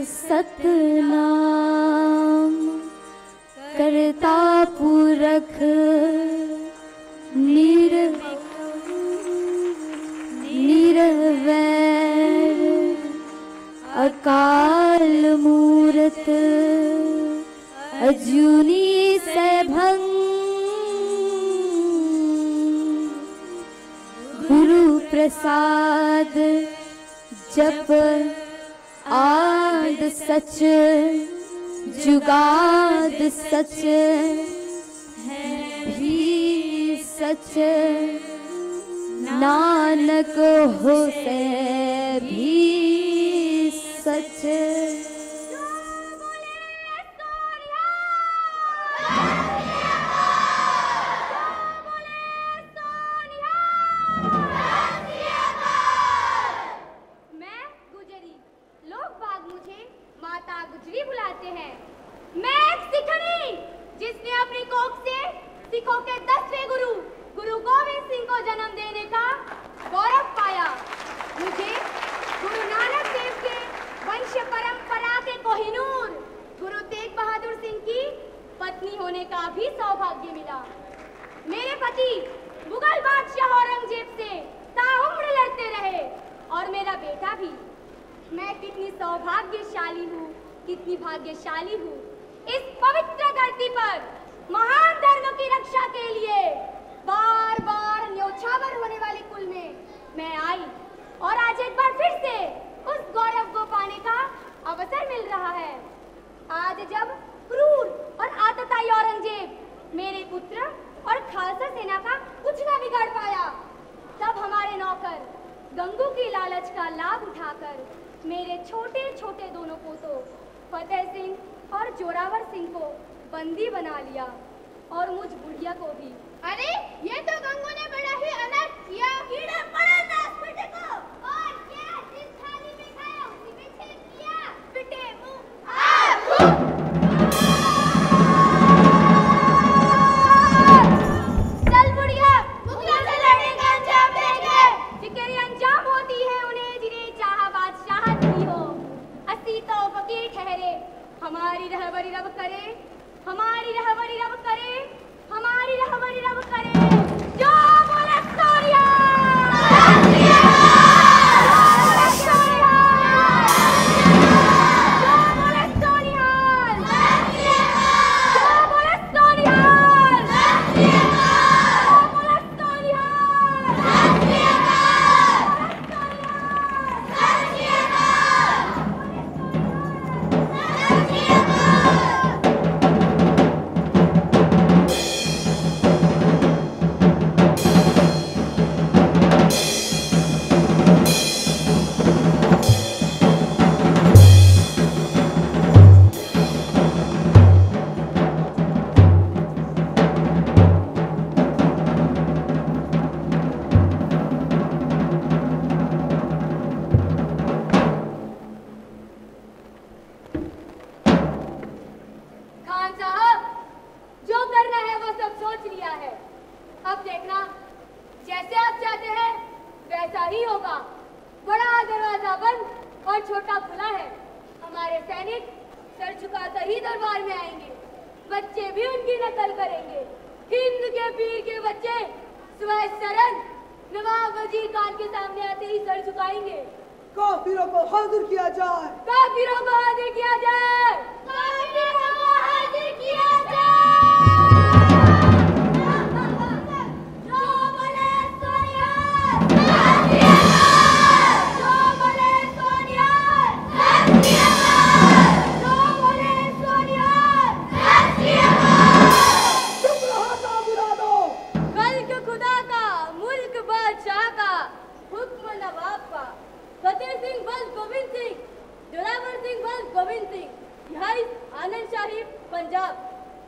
सतनाम करता पुरख निरवैर अकाल मूरत अजूनी सैभं गुरु प्रसाद जप आद सच जुगाद सच है भी सच नानक होते भी सच। गुजरी बुलाते हैं। मैं एक सिखनी जिसने अपनी कोख से सिखों के 10वें गुरु गोविंद सिंह को जन्म देने का गौरव पाया। मुझे गुरु नानक देव के वंश परंपरा के कोहिनूर गुरु तेग बहादुर सिंह की पत्नी होने का भी सौभाग्य मिला। मेरे पति मुगल बादशाह औरंगजेब से ताउम्र लड़ते रहे और मेरा बेटा भी। मैं कितनी सौभाग्यशाली हूँ, कितनी भाग्यशाली हूँ। इस पवित्र धरती पर महान धर्म की रक्षा के लिए बार बार न्योछावर होने वाले कुल में मैं आई और आज एक बार फिर से उस गौरव को पाने का अवसर मिल रहा है। आज जब क्रूर और आतताई औरंगजेब मेरे पुत्र और खालसा सेना का कुछ न बिगाड़ पाया, तब हमारे नौकर गंगू की लालच का लाभ उठाकर मेरे छोटे छोटे दोनों पोतों फतेह सिंह और जोरावर सिंह को बंदी बना लिया और मुझ बुढ़िया को भी। अरे ये तो गंगू ने बड़ा ही अनर्थ किया। कीड़े पड़े नास पिटे को और क्या जिस थाली में खाया उसी में छेद किया। पिटे मुंह चल बुढ़िया, मुगलों से लड़ने का अंजाम देंगे। फिक्री अंजाम होती है उन्हें जिन्हें चाहा बादशाहत की हो। अस्सी तो फकीर ठहरे, हमारी रहबरी रब करे, हमारी रहबरी रब करे, हमारी रहबरी रब करे। जो बोले सोनिया काफिरों को हाजिर किया जाए, काफिरों को हाजिर किया जाए, काफिरों को हाजिर किया जाए। जो बोले सोनिया जो बोले सोनिया जो बोले सोनिया। चुप रहो ना बुला दो। कल्क खुदा का, मुल्क बादशाह का, हुक्म नवाब का। फतेह सिंह बल गोविंद सिंह, जोरावर सिंह बल गोविंद सिंह, रिहाइश आनंद साहिब पंजाब।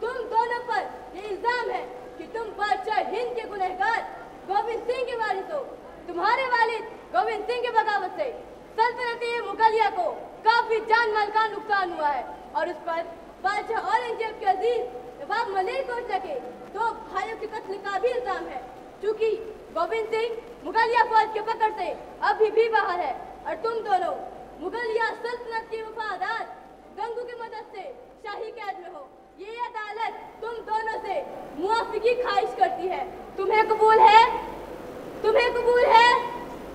तुम दोनों पर ये इल्जाम है कि तुम बादशाह हिंद के गुनहगार गोविंद सिंह के वारिस हो। तुम्हारे वालिद गोविंद सिंह के बगावत से सल्तनत मुगलिया को काफी जान माल का नुकसान हुआ है और उस पर बादशाह औरंगजेब के अजीज नवाब मलिर कोटला के 2 भाइयों के कत्ल का भी इल्जाम है। चूंकि गोविंद सिंह मुगलिया फौज के पकड़ से अभी भी बाहर है और तुम दोनों मुगलिया सल्तनत के वफादार गंगू की मदद से शाही कैद में हो। ये अदालत तुम दोनों से मुआफी की ख्वाहिश करती है। तुम्हें कबूल है? तुम्हें कबूल है?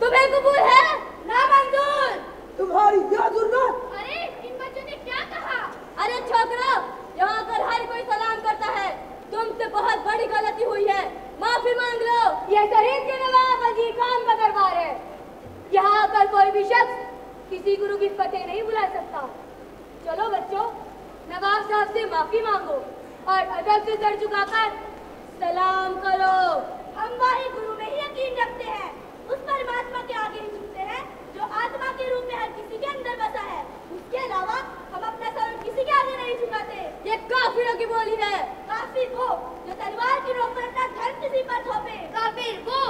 तुम्हें कबूल है? नामंजूर। तुम्हारी क्या जरूरत? अरे इन बच्चों ने क्या कहा? अरे छोकरा, यहाँ कर हर कोई सलाम करता है। तुमसे बहुत बड़ी गलती हुई है, माफी मांग लो। ये शरीफ के नवाब वजीर खान का दरबार है। यहाँ आकर कोई भी शख्स किसी गुरु की फतेह नहीं बुला सकता। चलो बच्चों, नवाब साहब से माफी मांगो और अदब से सर झुकाकर सलाम करो। हम वाही गुरु में ही यकीन रखते हैं, उस परमात्मा के आगे ही झुकते हैं जो आत्मा के रूप में हर किसी के अंदर बसा है। उसके अलावा हम अपना सर किसी के आगे नहीं झुकाते। ये काफिरों की बोली है। काफिर वो जो तलवार की नोक पर अपना धर्म किसी पर थोपे। काफिर वो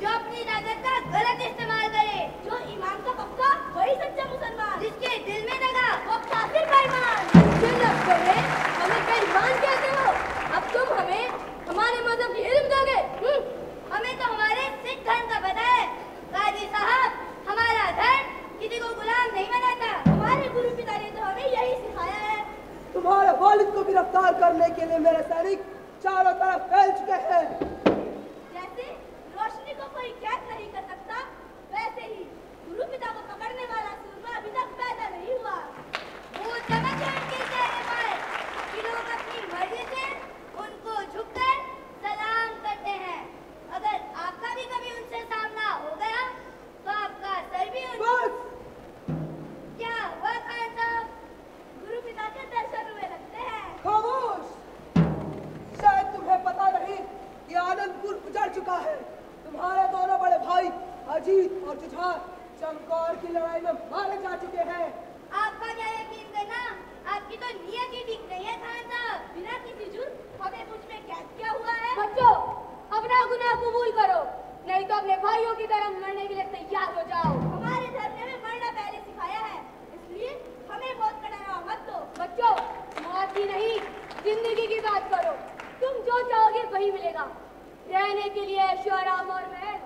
जो अपनी ताकत का गलत इस्तेमाल करे। जो ईमान का पक्का वही सच्चा मुसलमान। जिसके दिल में लगा वो काफिर बेईमान। जिन लफ्ज़ों में हमें बेईमान कहते हो, अब तुम हमें हमारे मजहब की इल्म दोगे? हमें तो हमारे सिख धर्म का पता है। काजी साहब, हमारा धर्म किसी को गुलाम नहीं बनाता। हमारे गुरु पिता ने तो हमें यही सिखाया है। तुम्हारे वालिद को गिरफ्तार करने के लिए मेरे सैनिक चारों तरफ फैल चुके हैं। जैसे रोशनी को कोई कैद नहीं कर सकता, वैसे ही गुरु पिता को पकड़ने वाला सूरमा अभी तक पैदा नहीं हुआ। वो चमक है उनके चेहरे पर कि लोग अपनी मर्जी से उनको झुककर सलाम करते हैं। अगर आपका भी कभी उनसे सामना हो गया तो आपका सर भी बस क्या हुआ खान साहब? गुरु पिता के दर्शन हुए लगते हैं। खामोश। शायद तुम्हें पता नहीं कि आनंदपुर उजड़ चुका है। तुम्हारे दोनों बड़े भाई अजीत और जुझार चमकौर की लड़ाई में मारे जा चुके हैं। आपका क्या यकीन करना? आपकी तो नीयत ही ठीक नहीं है खान साहब। बिना किसी जुर्म हमें मुझ में कैद किया हुआ है। बच्चों, अपना गुनाह कबूल करो, नहीं तो अपने भाइयों की तरह लड़ने के लिए तैयार हो जाओ। हमारे धर्म ने हमें मरना पहले सिखाया है, इसलिए हमें मौत का डरावा मत दो। बच्चों, मौत की नहीं, जिंदगी की बात करो। तुम जो चाहोगे वही मिलेगा। रहने के लिए ऐशो आराम और महल,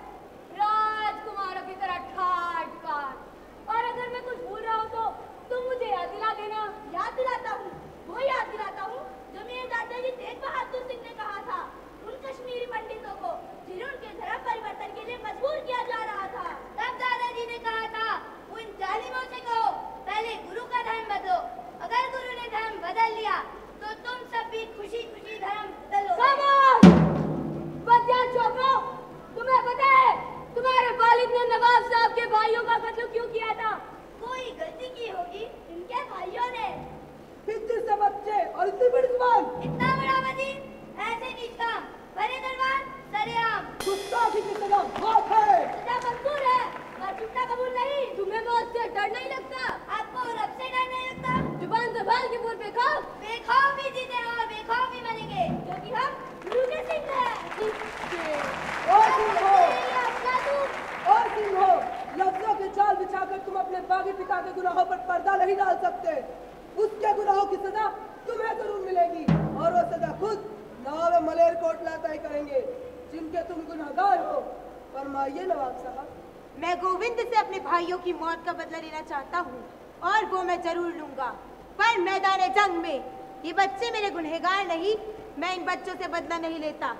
राजकुमारों की तरह ठाट बाट। और अगर मैं कुछ भूल रहा हूँ तो तुम मुझे याद दिला देना। याद दिलाता हूँ, वो याद दिलाता हूँ जो मेरे दादाजी तेग बहादुर सिंह ने कहा था उन कश्मीरी पंडितों को जिन्हें उनके धर्म परिवर्तन के लिए मजबूर किया जा रहा था। तब दादाजी ने कहा था उन जालिमों से कहो पहले गुरु का धर्म बदलो। अगर गुरु ने धर्म बदल लिया तो तुम सब भी खुशी खुशी धर्म बदलो। खामोश! बच्चा छोकरो, तुम्हें पता है तुम्हारे वालिद ने नवाब साहब के भाइयों का कत्ल क्यों किया था? कोई गलती की होगी इनके भाइयों ने। इतने से बच्चे और इतनी बड़ी जुबान। इतना बड़ा वजीर, ऐसे नीच काम, बड़े दरबार, सरेआम। गुस्ताखी की सजा मौत है। सजा मंजूर है, पर झूठा कबूल नहीं। तुम्हें मौत से डर नहीं लगता? आपको रब से डर नहीं लगता? जुबान संभाल के बोल पे खाओ। बेखौफ भी जीते और बेखौफ भी मरेंगे, क्योंकि हम गुरु के सिंह हैं। और सिंह हो, ये अपना दूध। और सिंह हो, लफ्जों के जाल बिछाकर तुम अपने बागी पिता के गुनाहों पर पर्दा नहीं डाल सकते। उसके गुनाहों की सजा तुम्हें जरूर मिलेगी और वो सजा खुद नवाब मलेरकोटला तय करेंगे जिनके तुम गुनहगार हो। फरमाइए नवाब साहब। मैं गोविंद से अपने भाइयों की मौत का बदला लेना चाहता हूँ और वो मैं जरूर लूंगा, पर मैदान जंग में। ये बच्चे मेरे गुनहगार नहीं, मैं इन बच्चों से बदला नहीं लेता।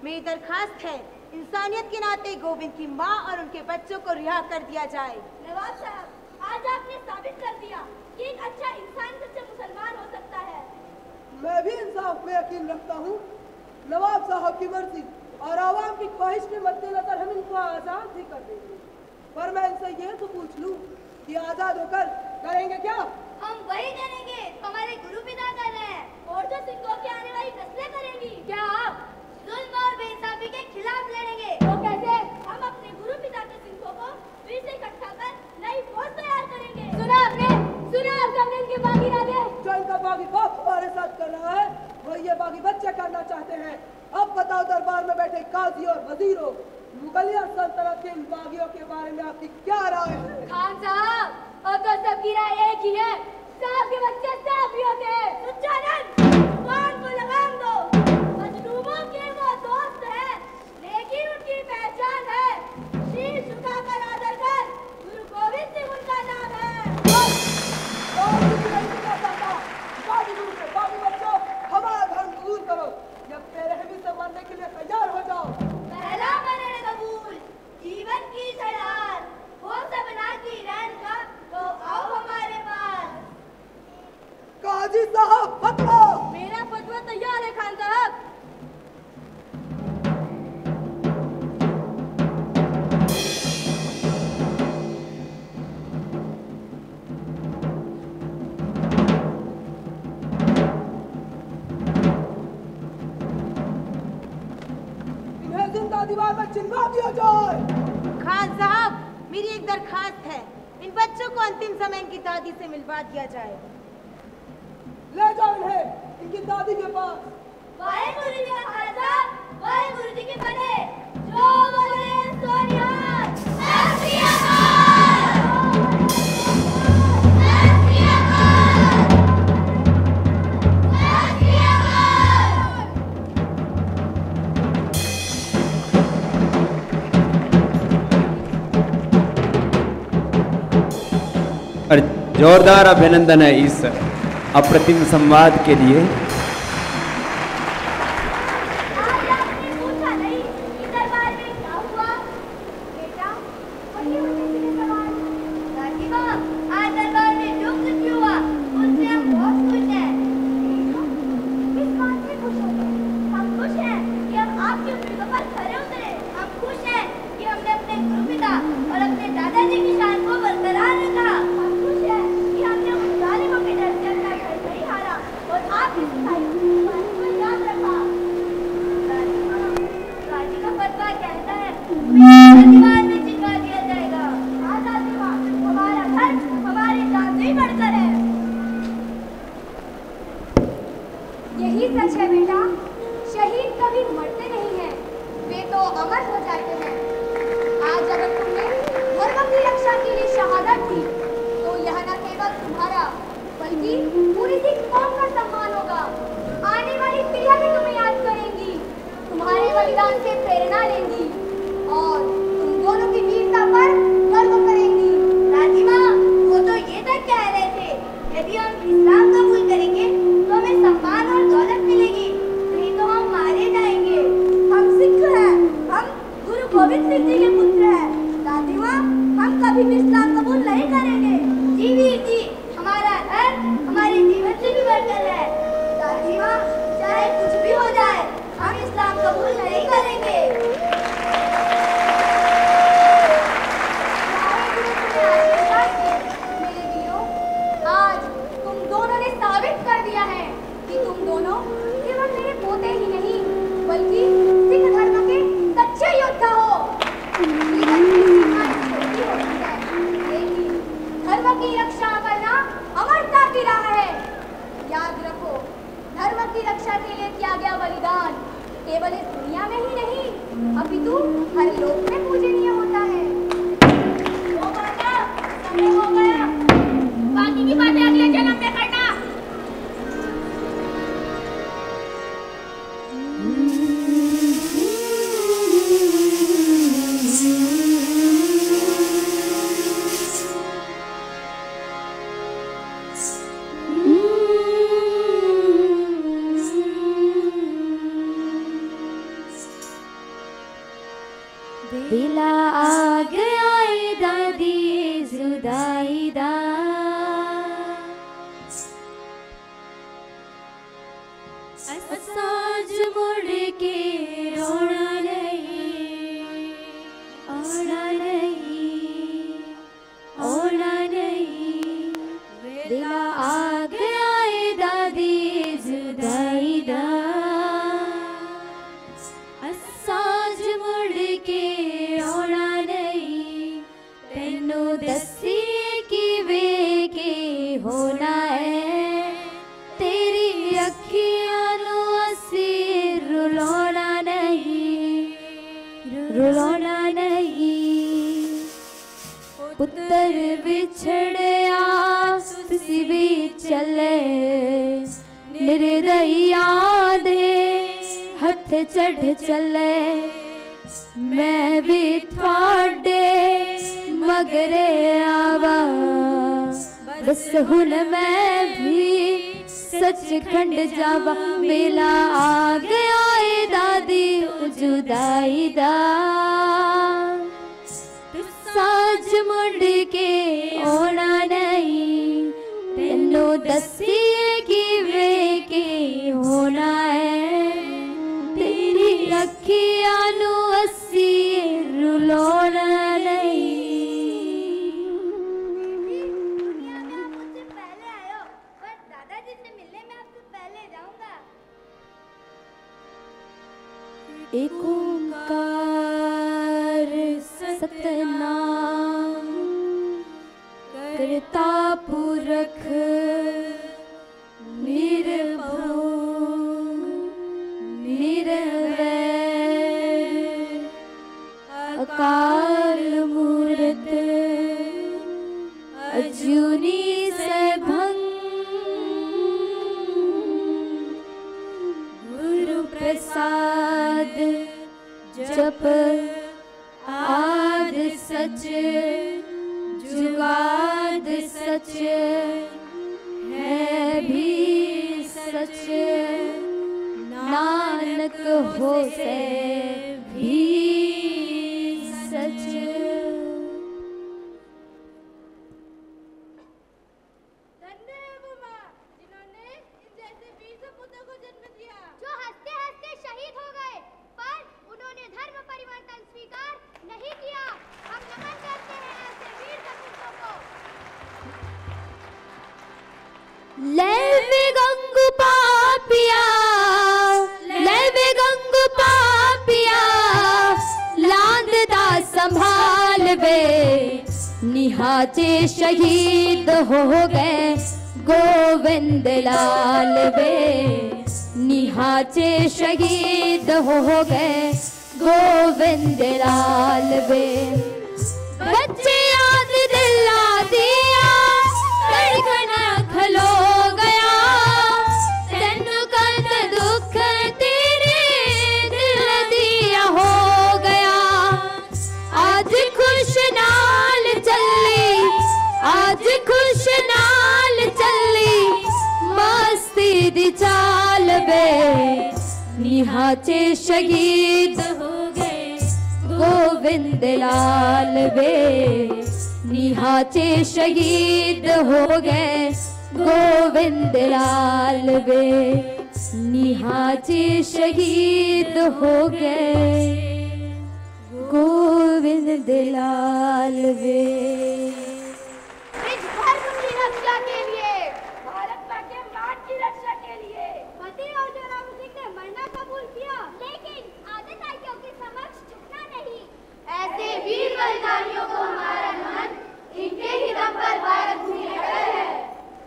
मेरी दरखास्त है इंसानियत के नाते गोविंद की माँ और उनके बच्चों को रिहा कर दिया जाए। नवाब साहब, आज आपने साबित कर दिया कि एक अच्छा इंसान सच्चा मुसलमान हो सकता है। मैं भी इंसाफ में यकीन रखता हूँ। नवाब साहब की मर्जी और आवाम की ख्वाहिश के मद्देनजर हम इनको आजाद भी कर देंगे, पर मैं इनसे ये तो पूछ लूँ कि आजाद होकर करेंगे क्या? हम वही करेंगे हमारे गुरु पिता कर रहे हैं और जो सिंहों की आने वाली नस्लें करेंगी। क्या आप जुल्म और बेइंसाफी के खिलाफ लड़ेंगे। तो कैसे? हम अपने गुरु पिता के सिंहों को फिर से इकट्ठा कर नई फौज तैयार करेंगे। सुना आपने? सुना आपने इनके बागी इरादे? जो इनका बागी बाप हमारे साथ कर रहा है वो ये बागी बच्चे करना चाहते हैं। अब बताओ दरबार में बैठे काजी और वजीरों, मुगलिया सल्तनत के इन बागियों के बारे में आपकी क्या राय है? खान साहब, अब तो सबकी राय एक ही है, साहब के बच्चे साफ ही होते हैं। कान को लगाम दो। मजलूमों के वो दोस्त हैं, लेकिन उनकी पहचान है। शीश झुकाकर आदर कर, गुरु गोविंद सिंह उनका नाम है। दिया जाए। खान साहब, मेरी एक दरखास्त है, इन बच्चों को अंतिम समय इनकी दादी से मिलवा दिया जाए। ले जाओ इन्हें इनकी दादी के पास। वाहेगुरु जी का खालसा, वाहेगुरु जी की फतेह। जो बोले सो निहाल। सत श्री अकाल। सत श्री अकाल। सत श्री अकाल। और जोरदार अभिनंदन है इस अप्रतिम संवाद के लिए। आज आपने पूछा नहीं कि दरबार में क्या हुआ? बेटा, वही मुझे सीधे सवाल। दादी माँ, आज दरबार में जो कुछ भी हुआ, उससे हम बहुत खुश हैं। किस बात से खुश हो गए? हम खुश हैं कि हम आपकी उम्मीदों पर खरे उतरे। हम खुश हैं कि हमने अपने गुरु पिता और अपने दादाजी की शान को बरकरार रखा। हम खुश हैं कि हमने उन जालिमों के डर से अपना घर नहीं हारा और आपकी सिखाई हुई बात को याद रखा। दादी का फतवा कहता है मेरे दीवार में चिपका दिया जाएगा। हाँ दादी माँ, हमारा घर हमारी जान से ही बढ़कर है। यही सच है बेटा, शहीद कभी मरते नहीं हैं, वे तो अमर हो जाते हैं। आज अगर तुमने धर्म की रक्षा के लिए शहादत दी तो यह न केवल तुम्हारा बल्कि पूरी सिख कौम का सम्मान होगा। आने वाली पीढ़ियां भी तुम्हें याद करेंगी, तुम्हारे बलिदान से प्रेरणा लेंगी और तुम दोनों की वीरता पर गर्व करेंगी। दादी माँ, वो तो ये तक कह रहे थे यदि हम इस्लाम कबूल करेंगे तो हमें सम्मान और दौलत मिलेगी, नहीं तो हम मारे जाएंगे। हम सिख हैं, हम गुरु गोविंद सिंह जी के पुत्र हैं। दादी माँ, हम कभी भी इस्लाम कबूल नहीं करेंगे। जी वीर जी, हमारा धर्म हमारे जीवन से भी बढ़कर है। दादी माँ, चाहे कुछ भी हो जाए, हम इस्लाम कबूल नहीं करेंगे। मेरे वीरों, आज तुम दोनों ने साबित कर दिया है कि तुम दोनों केवल मेरे पोते ही नहीं बल्कि सिख धर्म के सच्चे योद्धा हो। जीवन की सीमाएं छोटी होती है, लेकिन धर्म की रक्षा करना अमरता की राह है। याद रखो, धर्म की रक्षा के लिए किया गया बलिदान केवल इस दुनिया में ही नहीं अपितु हर लोक में पूजनीय होता है। वो बाबा, समय हो गया, बाकी की बातें अगले जन्म में करना। दिला आ गया ए दादी जुदाई दा, साज मुड़ के रोना नहीं, ओना नहीं, ओना नहीं। दिला आ गया ए दादी जुदाई दा, साज मुड़ के आना नहीं। तेनू दसी कि वे के होना है, तेरी अखियां नू असी रुलाना नहीं, रुलाना नहीं। पुत्र बिछड़िया तुसी भी चले, निर्दयिया दे हथ चढ़ चले। मैं भी थोड़े मगरे आवा, बस हुन मैं भी सचखंड जावा। मेला आ गया ए दादी जुदाई दा, साज मुड़ के ओना नहीं। तेनू दसी कि वे के होना है, तेरी अखियां नू असी रुलाना नहीं। दुनिया में आप मुझसे पहले आए हो, पर दादाजी से मिलने में आपसे पहले जाऊंगा। एक ओंकार सतनाम। करता पुरख निर्भय निर्वैर, अकाल मूरत अजूनी सैभं, गुरु प्रसाद जप आद सच, जुगाद सच है भी सच, नानक होसे भी सच। धन्य है वो माँ जिन्होंने इन जैसे वीर सपूतों को जन्म दिया, जो हंसते हंसते शहीद हो गए, पर उन्होंने धर्म परिवर्तन स्वीकार नहीं किया। हम नमन करते हैं ऐसे वीर सपूतों को। लेवे गंगू पापिया, लेवे गंगू पापिया, लांददा संभाल वे, निहाचे शहीद हो गए गोविंद लाल वे, निहाचे शहीद हो गए गोविंद लाल वे। बच्चे याद दिला दिया, धड़कना खलो गया, तेनू कंद दुख तेरे दिल दिया हो गया। आज खुश नाल चली, आज खुश नाल चली, मस्ती दी चाल वे, निहाचे शहीद हो गए गोविंद लाल वे, निहाचे शहीद हो गए गोविंद लाल वे, निहाचे शहीद हो गए गोविंद लाल वे।